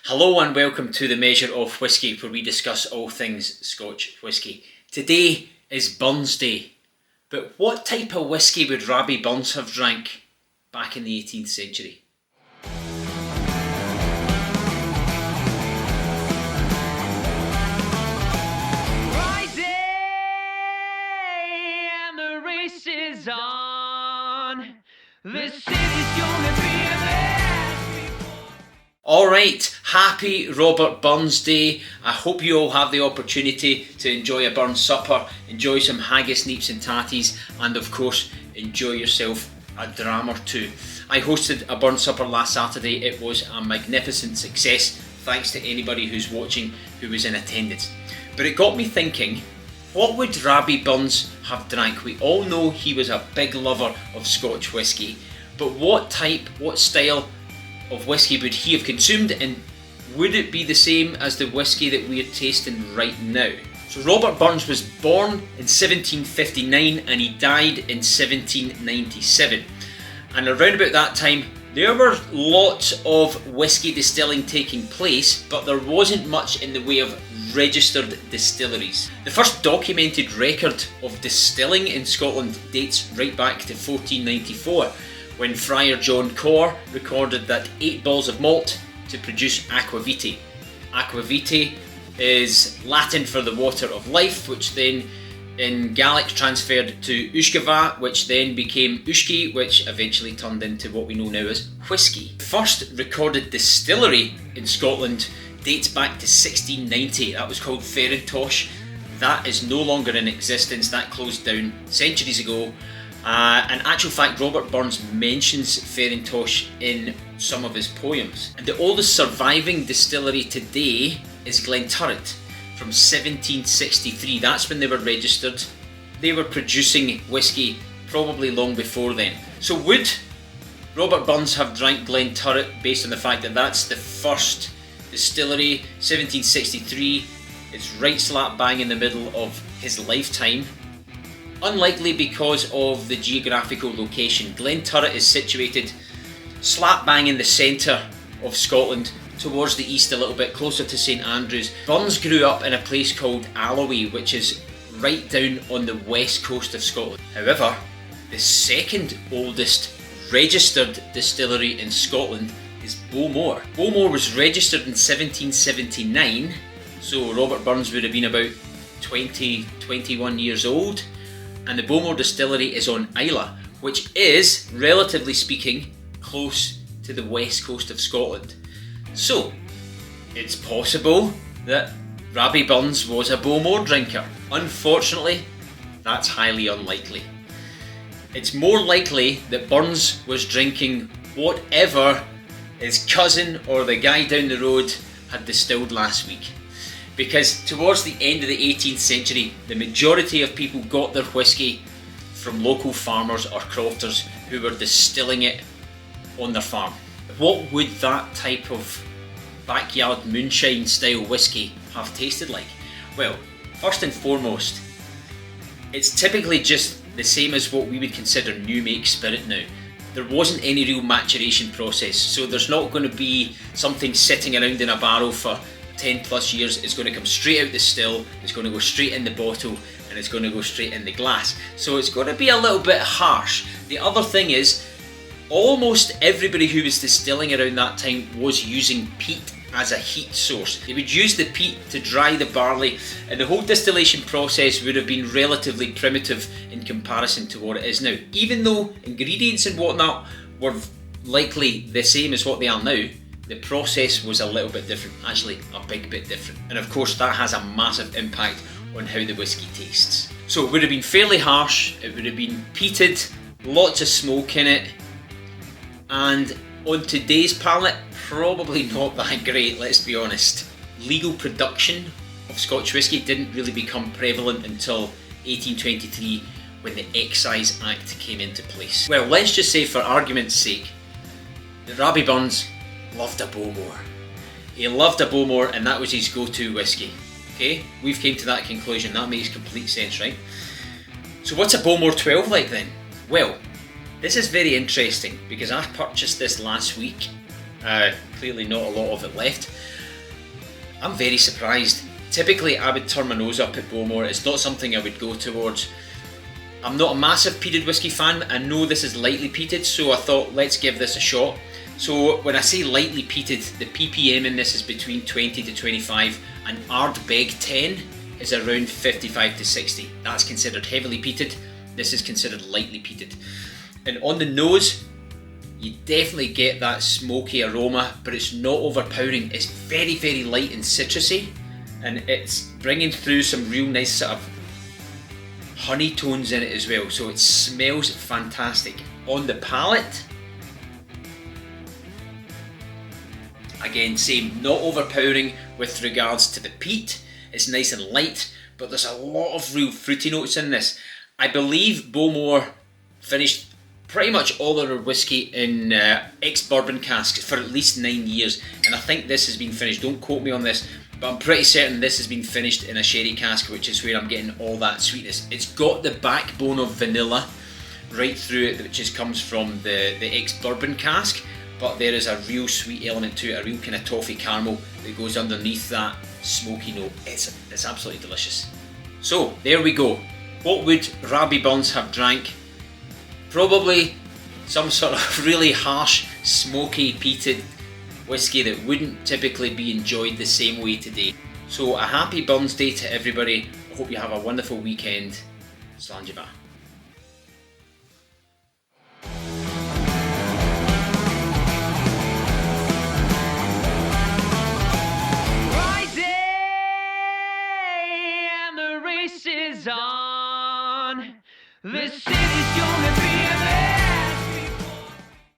Hello and welcome to the Measure of Whisky, where we discuss all things Scotch whisky. Today is Burns Day, but what type of whisky would Rabbie Burns have drank back in the 18th century? And the race is on. The city's gonna be a mess before. Alright, happy Robert Burns Day. I hope you all have the opportunity to enjoy a Burns supper, enjoy some haggis, neeps and tatties, and of course enjoy yourself a dram or two. I hosted a Burns supper last Saturday. It was a magnificent success, thanks to anybody who's watching who was in attendance. But it got me thinking, what would Rabbie Burns have drank? We all know he was a big lover of Scotch whisky, but what type, what style of whisky would he have consumed, and would it be the same as the whisky that we are tasting right now? So Robert Burns was born in 1759 and he died in 1797, and around about that time there were lots of whisky distilling taking place, but there wasn't much in the way of registered distilleries. The first documented record of distilling in Scotland dates right back to 1494, when Friar John Corr recorded that 8 balls of malt to produce aquavitae. Aquavitae is Latin for the water of life, which then in Gaelic transferred to Uiscava, which then became Uisci, which eventually turned into what we know now as whisky. The first recorded distillery in Scotland dates back to 1690. That was called Farintosh. That is no longer in existence. That closed down centuries ago. In actual fact, Robert Burns mentions Farintosh in some of his poems. And the oldest surviving distillery today is Glenturret from 1763. That's when they were registered. They were producing whisky probably long before then. So would Robert Burns have drank Glenturret based on the fact that that's the first distillery, 1763? It's right slap bang in the middle of his lifetime. Unlikely because of the geographical location. Glenturret is situated slap bang in the centre of Scotland, towards the east a little bit, closer to St Andrews. Burns grew up in a place called Alloway, which is right down on the west coast of Scotland. However, the second oldest registered distillery in Scotland is Bowmore. Bowmore was registered in 1779, so Robert Burns would have been about 21 years old. And the Bowmore distillery is on Islay, which is, relatively speaking, close to the west coast of Scotland. So, it's possible that Rabbie Burns was a Bowmore drinker. Unfortunately, that's highly unlikely. It's more likely that Burns was drinking whatever his cousin or the guy down the road had distilled last week. Because towards the end of the 18th century, the majority of people got their whisky from local farmers or crofters who were distilling it on their farm. What would that type of backyard moonshine style whisky have tasted like? Well, first and foremost, it's typically just the same as what we would consider new make spirit now. There wasn't any real maturation process, so there's not going to be something sitting around in a barrel for 10 plus years. It's going to come straight out the still, it's going to go straight in the bottle, and it's going to go straight in the glass. So it's going to be a little bit harsh. The other thing is, almost everybody who was distilling around that time was using peat as a heat source. They would use the peat to dry the barley, and the whole distillation process would have been relatively primitive in comparison to what it is now. Even though ingredients and whatnot were likely the same as what they are now, the process was a little bit different, actually a big bit different. And of course that has a massive impact on how the whisky tastes. So it would have been fairly harsh, it would have been peated, lots of smoke in it, and on today's palate, probably not that great, let's be honest. Legal production of Scotch whisky didn't really become prevalent until 1823, when the Excise Act came into place. Well, let's just say for argument's sake that Rabbie Burns loved a Bowmore. He loved a Bowmore and that was his go-to whisky. Okay, we've came to that conclusion, that makes complete sense, right? So what's a Bowmore 12 like then? Well, this is very interesting because I purchased this last week Clearly not a lot of it left. I'm very surprised. Typically I would turn my nose up at Bowmore. It's not something I would go towards. I'm not a massive peated whisky fan. I know this is lightly peated, so I thought let's give this a shot. So when I say lightly peated, the ppm in this is between 20 to 25 and Ardbeg 10 is around 55 to 60. That's considered heavily peated. This is considered lightly peated. And on the nose, you definitely get that smoky aroma, but it's not overpowering. It's very, very light and citrusy, and it's bringing through some real nice sort of honey tones in it as well. So it smells fantastic. On the palate, again, same, not overpowering with regards to the peat. It's nice and light, but there's a lot of real fruity notes in this. I believe Bowmore finished pretty much all of their whiskey in ex-bourbon casks for at least 9 years, and I think this has been finished, don't quote me on this, but I'm pretty certain this has been finished in a sherry cask, which is where I'm getting all that sweetness. It's got the backbone of vanilla right through it, which comes from the ex-bourbon cask, but there is a real sweet element to it, a real kind of toffee caramel that goes underneath that smoky note. It's absolutely delicious. So there we go. What would Rabbie Burns have drank? Probably some sort of really harsh, smoky, peated whiskey that wouldn't typically be enjoyed the same way today. So a happy Burns Day to everybody. I hope you have a wonderful weekend. Slanjaba. Friday and the race is on. The city's gonna be